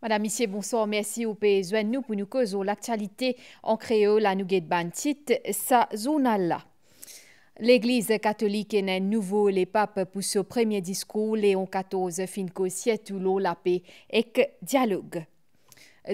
Madame, Monsieur, bonsoir. Merci au pays nous pour nous causer l'actualité en créole la nous ban titre sa zone là. L'Église catholique est un nouveau les papes pour ce premier discours Léon XIV fin tout la paix et dialogue.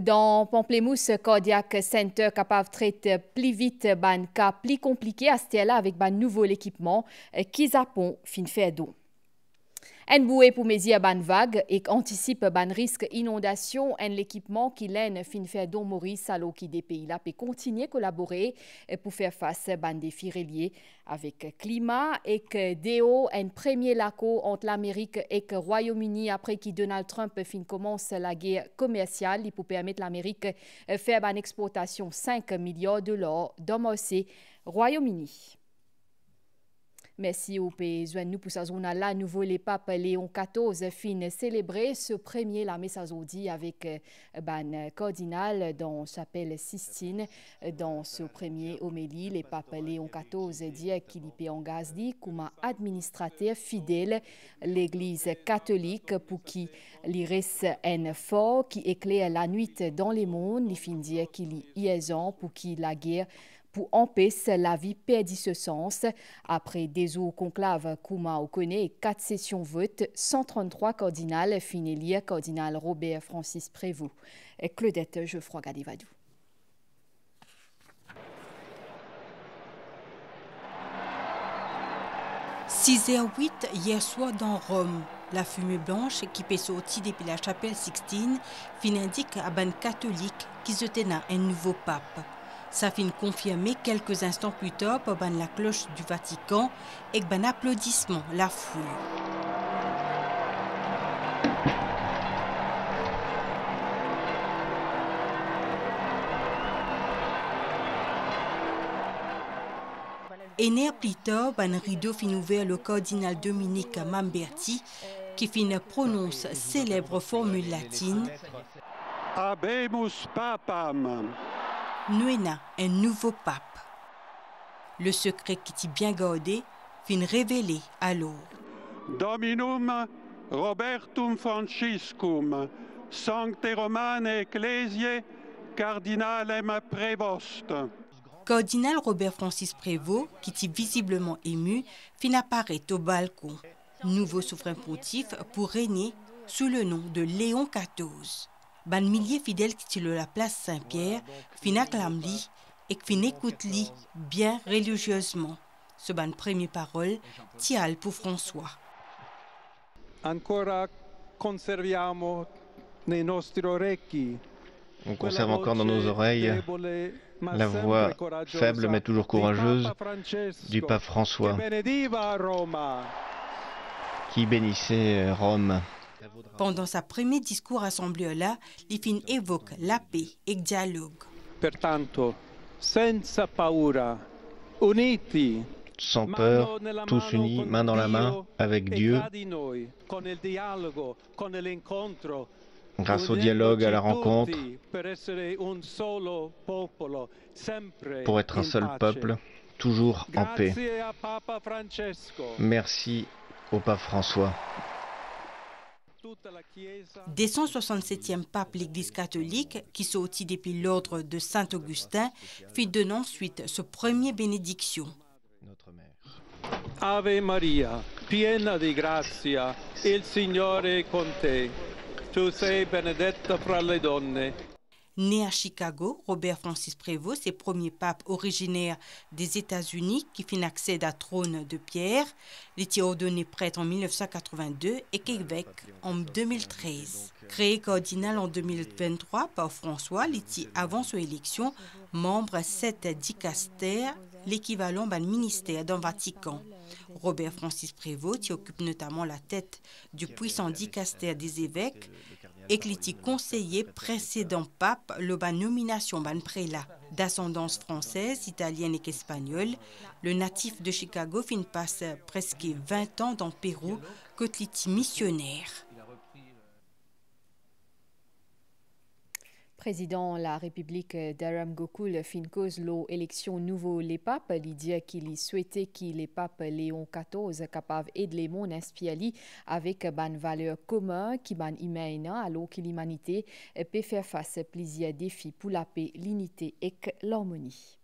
Dans Pamplemousse, Cardiac Center capable de traiter plus vite ban cas plus compliqué à ce là avec ban nouveau l'équipement qui zapon fin fait d'eau. Un bouée pour mesure ban vague et anticipe ban risque inondation en l'équipement qui l'aine fin fait don Maurice à l'eau qui des pays là peut continuer à collaborer pour faire face ban défis reliés avec climat et que déo un premier laco entre l'Amérique et le Royaume-Uni après que Donald Trump fin commence la guerre commerciale pour permettre l'Amérique faire ban exportation 5 milliards de dollars d'OMC Royaume-Uni. Merci au pays nous pour sa zone là. Nouveau les papes Léon XIV fin célébrer ce premier la messe aujourd'hui avec ban cardinal dans chapelle Sistine. Dans ce premier homélie, les papes Léon XIV dit qu'il y peut engager comme administrateur fidèle l'Église catholique pour qui l'iris un fort qui éclaire la nuit dans les mondes. Il fin dire qu'il y liaison pour qui la guerre pour empêcher la vie perdit ce sens. Après des eaux conclaves, Kouma Okone et 4 sessions vote, 133 cardinals finir cardinal Robert Francis Prévost et Claudette Geoffroy Gadevadou. « 6h08 hier soir dans Rome. La fumée blanche qui peut sortir depuis la chapelle Sixtine fin indique à ban catholique qui se tenait un nouveau pape. Ça fin confirmé quelques instants plus tard par la cloche du Vatican et ban applaudissement la foule. Une heure plus tard, ban rideau fin ouvert le cardinal Dominique Mamberti qui fin prononce célèbre formule latine Habemus papam. Nuena, un nouveau pape. Le secret qui est bien gardé fin révélé alors. Dominum Robertum Franciscum, Sancte Romane Ecclesiae, Cardinalem Prévost. Cardinal Robert Francis Prévost, qui est visiblement ému, fin apparaître au balcon. Nouveau souverain pontife pour régner sous le nom de Léon XIV. Ban milliers fidèles qui sont la place Saint-Pierre, fin acclame-li et fin écoute-li bien religieusement. Ce ban première parole, tial pour François. Ancora conserviamo nei nostri orecchi. On conserve encore dans nos oreilles la voix faible mais toujours courageuse du pape François qui bénissait Rome. Pendant sa premier discours assemblée-là, il évoque la paix et le dialogue. Pertanto, senza paura, uniti, sans peur, tous unis, main dans la main, avec Dieu, grâce au dialogue, à la rencontre, pour être un seul peuple, toujours en paix. Merci au pape François. Dès son 67e pape, l'Église catholique, qui sortit depuis l'ordre de Saint-Augustin, fit donner ensuite sa première bénédiction. Notre mère. Ave Maria, piena di grazia, il Signore è con te. Tu sei benedetta fra le donne. Né à Chicago, Robert Francis Prévost, c'est premier pape originaire des États-Unis qui fit accès à trône de pierre. Il était ordonné prêtre en 1982 et évêque en 2013. Créé cardinal en 2023 par François, il était avant son élection membre 7 dicastères, l'équivalent d'un ministère dans le Vatican. Robert Francis Prévost qui occupe notamment la tête du puissant dicastère des évêques et qui était conseiller précédent pape le ban nomination ban prélat d'ascendance française, italienne et espagnole. Le natif de Chicago fin passe presque 20 ans dans le Pérou que il missionnaire. Président la République d'Aram Gokul fin cause l'eau élection nouveau les papes, il dit qu'il souhaitait que les papes Léon XIV capable aider les mondes inspiali avec ban valeur commun qui ban imaina alors que l'humanité peut faire face à plusieurs défis pour la paix, l'unité et l'harmonie.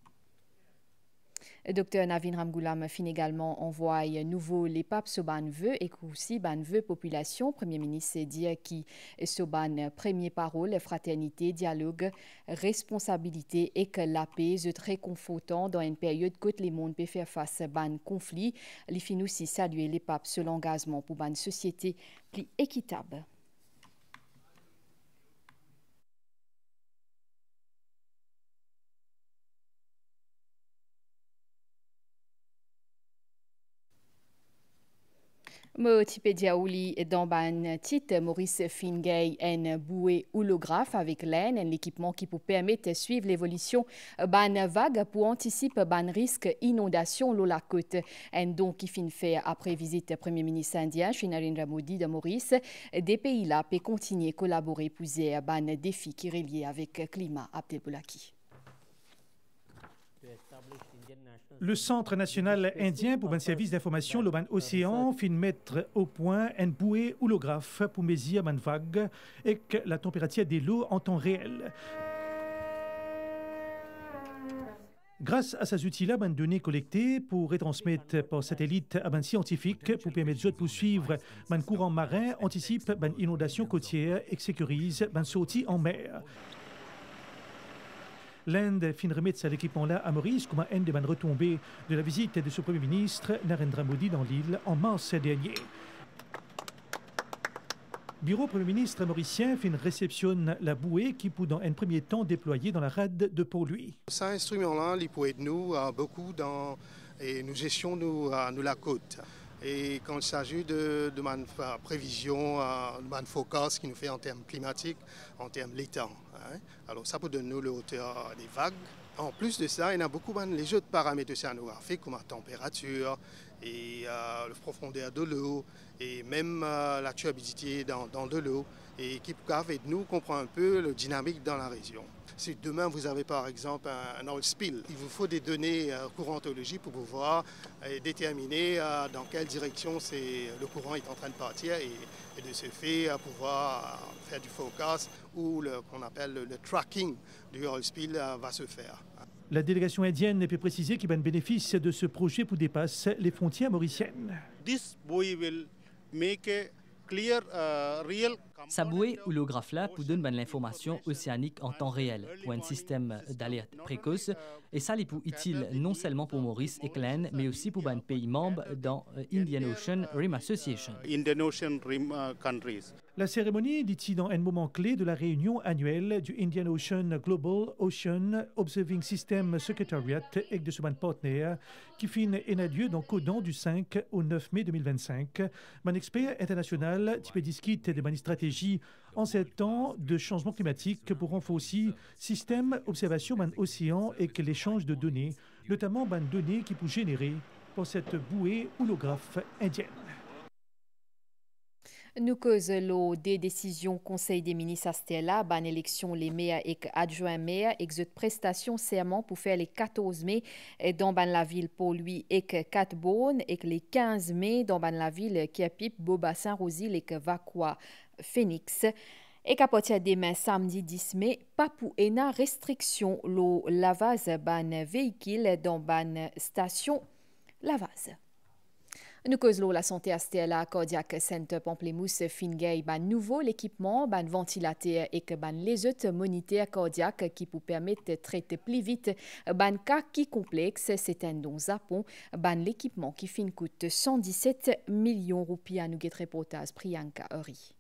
Dr Navin Ramgoolam fin également envoie nouveau les papes sur ban vœu et aussi ban vœu population. Premier ministre dit qui sur ban premier parole fraternité, dialogue, responsabilité et que la paix est très confortant dans une période que les mondes peut faire face à ban conflit. Il fin aussi saluer les papes sur l'engagement pour ban société plus équitable. Multipédia Ouli dans ban titre Maurice Fingay en bouée holographe avec l'aine un équipement qui peut permettre de suivre l'évolution ban vague pour anticiper ban risque inondation l'eau la côte un don qui fin fait après visite Premier ministre indien Narendra Modi de Maurice des pays là peut continuer collaborer pour ban défi qui est relié avec climat Abdelboulaki. Le Centre national indien pour un service d'information l'Oban Océan fin mettre au point une bouée holographe pour mesurer man vague et que la température de l'eau en temps réel. Grâce à ces outils-là, les données collectées pour retransmettre par satellite à un scientifique pour permettre de poursuivre un courant marin, anticipe une inondation côtière et sécurise une sortie en mer. L'Inde fin remettre cet équipement-là à Maurice comme un des retombées de la visite de ce Premier ministre Narendra Modi dans l'île en mars dernier. Bureau Premier ministre mauricien fin réceptionne la bouée qui peut dans un premier temps déployer dans la rade de Port-Louis. Cet instrument-là, il peut aider nous beaucoup dans et nous gestion nous la côte. Et quand il s'agit de prévision, de forecast qui nous fait en termes climatiques, en termes l'étang. Alors ça peut donner nous la hauteur des vagues. En plus de ça, il y a beaucoup les autres paramètres océanographiques comme la température et la profondeur de l'eau et même la turbidité dans de l'eau et qui peuvent aider nous comprendre un peu la dynamique dans la région. Si demain vous avez par exemple un oil spill, il vous faut des données courantologiques pour pouvoir déterminer dans quelle direction le courant est en train de partir et de ce fait pouvoir faire du forecast ou qu'on appelle le tracking du oil spill va se faire. La délégation indienne peut préciser qu'il y a un bénéfice de ce projet pour dépasser les frontières mauriciennes. Sa bouée holographe-là peut donner l'information océanique en temps réel pour un système d'alerte précoce et ça est utile non seulement pour Maurice et Clan mais aussi pour un pays membre dans Indian Ocean Rim Association. La cérémonie dit dans un moment clé de la réunion annuelle du Indian Ocean Global Ocean Observing System Secretariat et de son partenaire qui fin en lieu dans Codan du 5 au 9 mai 2025. Un expert international qui discute de manière stratégie en ces temps de changement climatique pour renforcer le système d'observation de l'océan et que l'échange de données, notamment des données qui peuvent générer pour cette bouée holographe indienne. Nous causons des décisions Conseil des ministres Astella, ban élection les maires et adjoints maires, exode prestation serment pour faire les 14 mai dans ban la ville pour lui et que 4 bonnes et que les 15 mai dans ban la ville qui a pipe Boba Saint-Rosy et que Vaqua Phoenix. Et qu'à partir des demain samedi 10 mai, pas pour une restriction l'eau lavase ban véhicule dans ban station lavase. Nous causons la santé à Stella Cardiac Center Pamplemousse Fingay ban nouveau l'équipement ban ventilateur et que ban les autres moniteurs cardiaques qui pour permettre de traiter plus vite ban cas qui complexe c'est un don Japon ban l'équipement qui fin coûte 117 millions roupies à nous get reportage Priyanka Ori.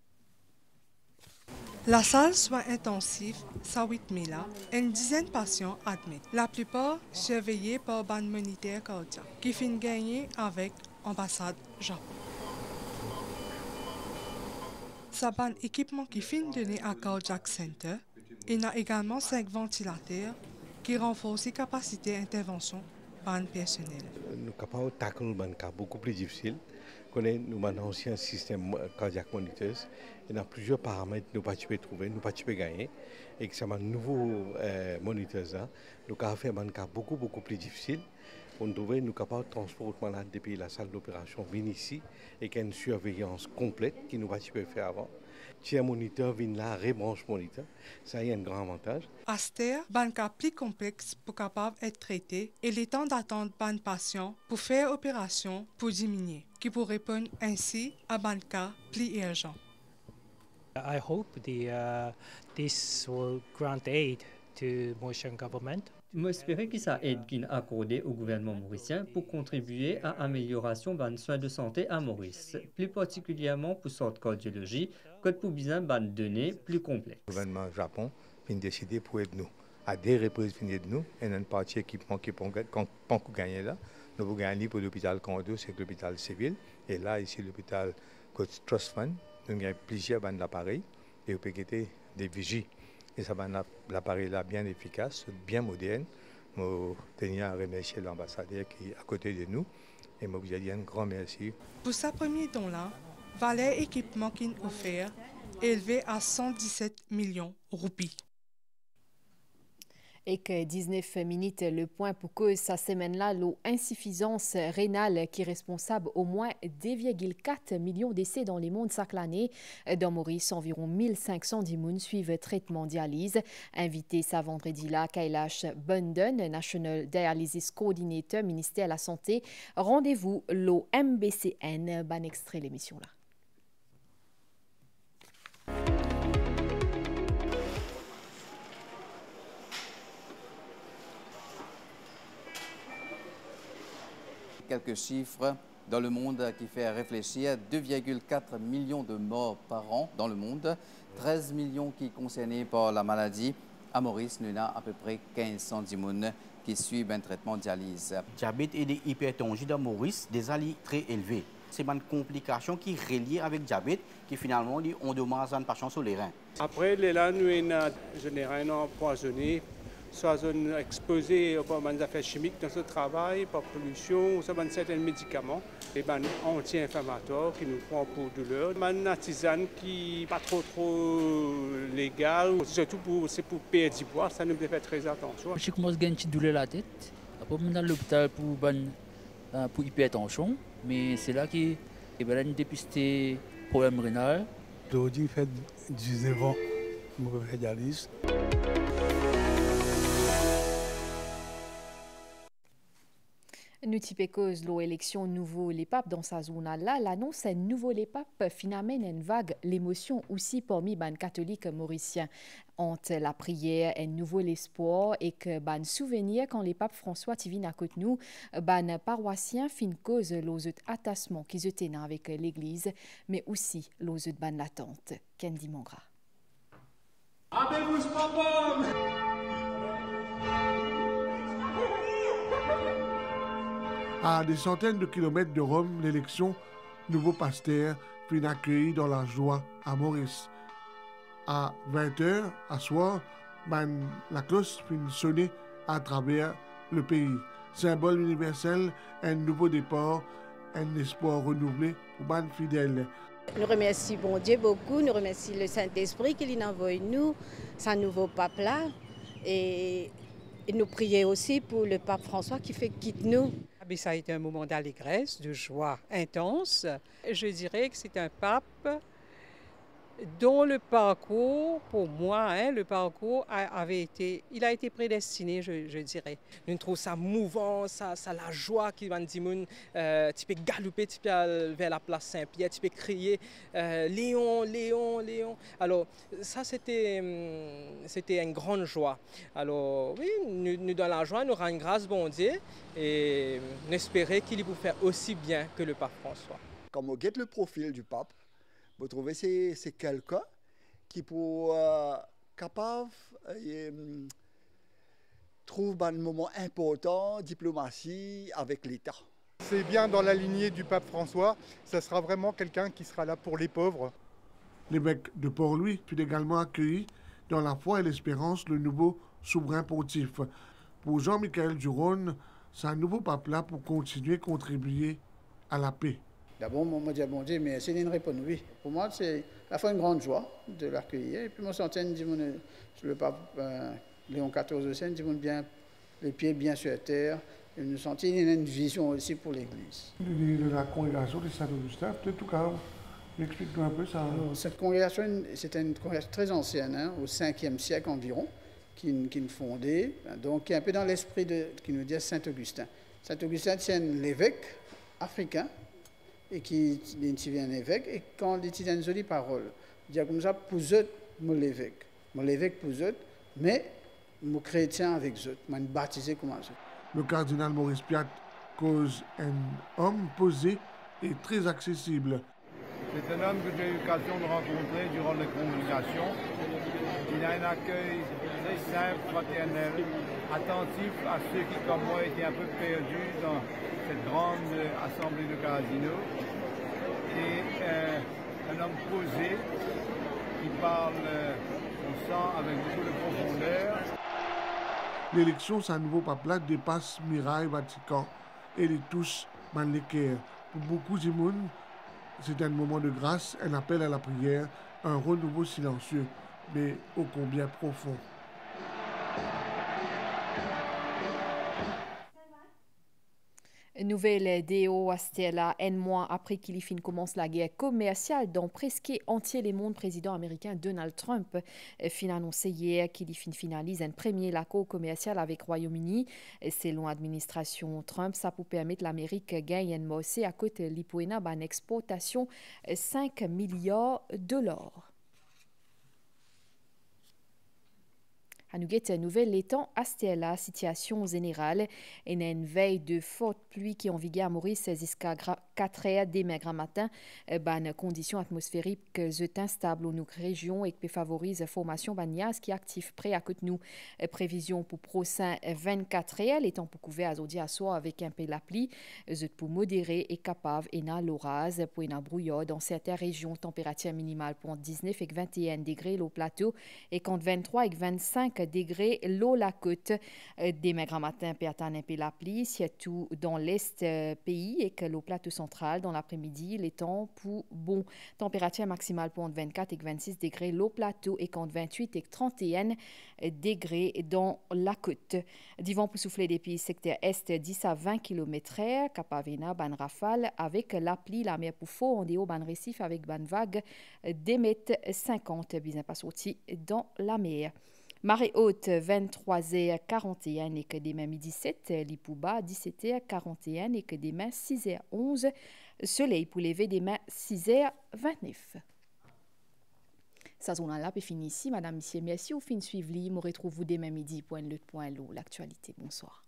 La salle soins intensifs, ça 8 000 une dizaine de patients admis. La plupart surveillés par ban moniteur cardiaque qui fin gagner avec ambassade Japon. Ça ban équipement qui fin donné à Cardiac Center. Il y a également 5 ventilateurs qui renforcent les capacités d'intervention ban personnel. Nous sommes capables de tackler un cas beaucoup plus difficile. connaissons nous maintenant aussi un système cardiaque moniteuse. Il y a plusieurs paramètres que nous ne pouvons pas trouver, nous ne pouvons pas gagner. Et que c'est un nouveau moniteuse là, nous avons fait un cas beaucoup plus difficile. Pour nous trouver, nous sommes capables de transporter malade depuis la salle d'opération venir ici et qu'il y a une surveillance complète qui nous va faire avant. Si un moniteur vient là, rebranche moniteur, ça y a un grand avantage. Aster, un cas plus complexe pour capable être traité et les temps d'attente d'un patient pour faire opération pour diminuer, qui pour répondre ainsi à un cas plus urgent. I hope this will grant aid to Mauritian government. J'espère que ça aide qu'il accordé au gouvernement mauricien pour contribuer à l'amélioration des soins de santé à Maurice, plus particulièrement pour sorte cardiologie, que pour besoin de données plus complexes. Le gouvernement Japon a décidé pour aider nous. À des reprises, il de nous, et une partie équipement qui peut gagner là. Nous avons gagné pour l'hôpital Condo, c'est l'hôpital civil. Et là, ici, l'hôpital Trust Fund, nous avons plusieurs appareils et nous avons des vigies. Et ça va l'appareil là bien efficace, bien moderne. Je tiens à remercier l'ambassadeur qui est à côté de nous et je vous dis un grand merci. Pour ce premier don-là, valeur équipement qu'il offert élevé à 117 millions de roupies. Et que 19 minutes le point pour cause sa semaine-là, l'insuffisance rénale qui est responsable au moins 2,4 millions d'essais dans les mondes chaque année. Dans Maurice, environ 1500 d'immunes suivent traitement dialyse. Invité ce vendredi-là, Kailash Bundon, National Dialysis Coordinator, ministère de la Santé. Rendez-vous l'OMBCN. Ban extrait l'émission-là. Quelques chiffres dans le monde qui fait réfléchir. 2,4 millions de morts par an dans le monde, 13 millions qui sont concernés par la maladie. À Maurice, nous avons à peu près 1500 d'immunes qui suivent un traitement de dialyse. Diabète et l'hypertension dans Maurice, des alliés très élevés. C'est une complication qui est reliée avec le diabète qui finalement on demande à une patience sur les reins. Après, là, nous avons généralement empoisonné. Soit exposé par des affaires chimiques dans ce travail, par pollution, ou soit certains médicaments, et anti-inflammatoires qui nous font pour douleur. Une tisane qui n'est pas trop légale, surtout c'est pour perdre du poids, ça nous devait faire très attention. Je commence à avoir une petite douleur à la tête. Après, je suis dans l'hôpital pour hypertension, mais c'est là que j'ai dépisté problème rénal. Aujourd'hui, fait 19 ans, je fais dialyse. Nous type cause l'élection nouveau les papes dans sa zone là, l'annonce un nouveau les papes finalement une vague l'émotion aussi parmi ban catholiques mauriciens. Entre la prière un nouveau l'espoir et que ban souvenir quand les papes François Tivine à côté nous, ban paroissiens fin cause l'osut attachement qu'ils étaient avec l'église, mais aussi l'osut ban l'attente. Kendi Mongra. À des centaines de kilomètres de Rome, l'élection nouveau pasteur fut accueilli dans la joie à Maurice. À 20h, à soir, la cloche fut sonnée à travers le pays. Symbole universel, un nouveau départ, un espoir renouvelé pour les fidèles. Nous remercions bon Dieu beaucoup, nous remercions le Saint-Esprit qui nous envoie nous, sa nouveau pape là. Et nous prions aussi pour le pape François qui fait quitte nous. Ça a été un moment d'allégresse, de joie intense. Je dirais que c'est un pape dont le parcours, pour moi, le parcours a été prédestiné, je dirais. Nous trouvons ça mouvant, ça la joie qui va dire, tu peux galoper vers la place Saint-Pierre, tu peux crier Léon, Léon, Léon. Alors ça c'était une grande joie. Alors oui, nous dans la joie, nous rendons grâce bon Dieu et nous espérons qu'il peut faire aussi bien que le pape François. Quand on regarde le profil du pape, vous trouvez que c'est quelqu'un qui peut capable trouve un moment important, diplomatie avec l'État. C'est bien dans la lignée du pape François, ça sera vraiment quelqu'un qui sera là pour les pauvres. L'évêque de Port-Louis fut également accueilli dans la foi et l'espérance le nouveau souverain pontife. Pour Jean-Michel Duron, c'est un nouveau pape là pour continuer à contribuer à la paix. D'abord, moi, je dis, bon Dieu, mais c'est une réponse oui. Pour moi, c'est la fois une grande joie de l'accueillir. Et puis, moi, je dis, le pape Léon XIV aussi, dit, bien, les pieds bien sur terre. Et nous sentis une vision aussi pour l'Église. La congrégation de Saint-Augustin, peut-être tout cas, explique-nous un peu ça. Alors, cette congrégation, c'était une congrégation très ancienne, hein, au 5e siècle environ, qui nous fondait, donc qui est un peu dans l'esprit qui nous dit Saint-Augustin. Saint-Augustin, c'est l'évêque africain, et qui est un évêque, et quand il dit une jolie parole, il dit comme ça, pour eux, moi l'évêque pour eux, mais moi chrétien avec eux, moi baptisé comme ça. Le cardinal Maurice Piat cause un homme posé et très accessible. C'est un homme que j'ai eu l'occasion de rencontrer durant les congrégations. Il a un accueil très simple, fraternel, attentif à ceux qui, comme moi, étaient un peu perdus dans cette grande assemblée de Casino. Et un homme posé qui parle son sang avec beaucoup de profondeur. L'élection d'un nouveau pape dépasse Mirail Vatican et les touche Manleker. Pour beaucoup de gens, c'est un moment de grâce, un appel à la prière, un renouveau silencieux, mais ô combien profond. Nouvelle DO Astella, un mois après qu'il commence la guerre commerciale dont presque entier le monde, président américain Donald Trump fin annoncé hier qu'il finalise un premier accord commercial avec Royaume-Uni. Selon l'administration Trump, ça peut permettre l'Amérique de gagner un mossé à côté de l'Ipoena en exportation 5 milliards $. À nous guetter nouvelle l'étang Astella, situation générale et une veille de forte pluie qui en vigueur à Maurice jusqu'à 4 heures demain grand matin. Ban conditions atmosphériques instables dans nos régions et qui favorise formation banias qui active près à côté de nous. Prévision pour prochain 24 heures, les temps pour couvert aujourd'hui à soir avec un peu la pluie, pour modéré et capable et na l'orage pour une brouillard dans certaines régions. Température minimale pour 19 et 21 degrés au plateau et quand 23 et 25 degrés l'eau la côte. Demain grand matin peut attendre un peu la pluie surtout dans l'est pays et que le plateau central dans l'après-midi les temps pour bon. Température maximale pour 24 et 26 degrés l'eau plateau et quand 28 et 31 degrés dans la côte. Divan pour souffler des pays secteur est 10 à 20 km/h capavena ban rafale avec la pluie la mer pour faux en déo ban récif avec ban vague des mètres 50 bien pas sorti dans la mer. Marée haute 23h41 et que demain midi 7, Lipouba 17h41 et que demain 6h11, soleil pour lever demain 6h29. Ça zone là peut finir ici, madame, monsieur, merci au fin suivre li, me retrouve vous demain midi pour l'actualité. Bonsoir.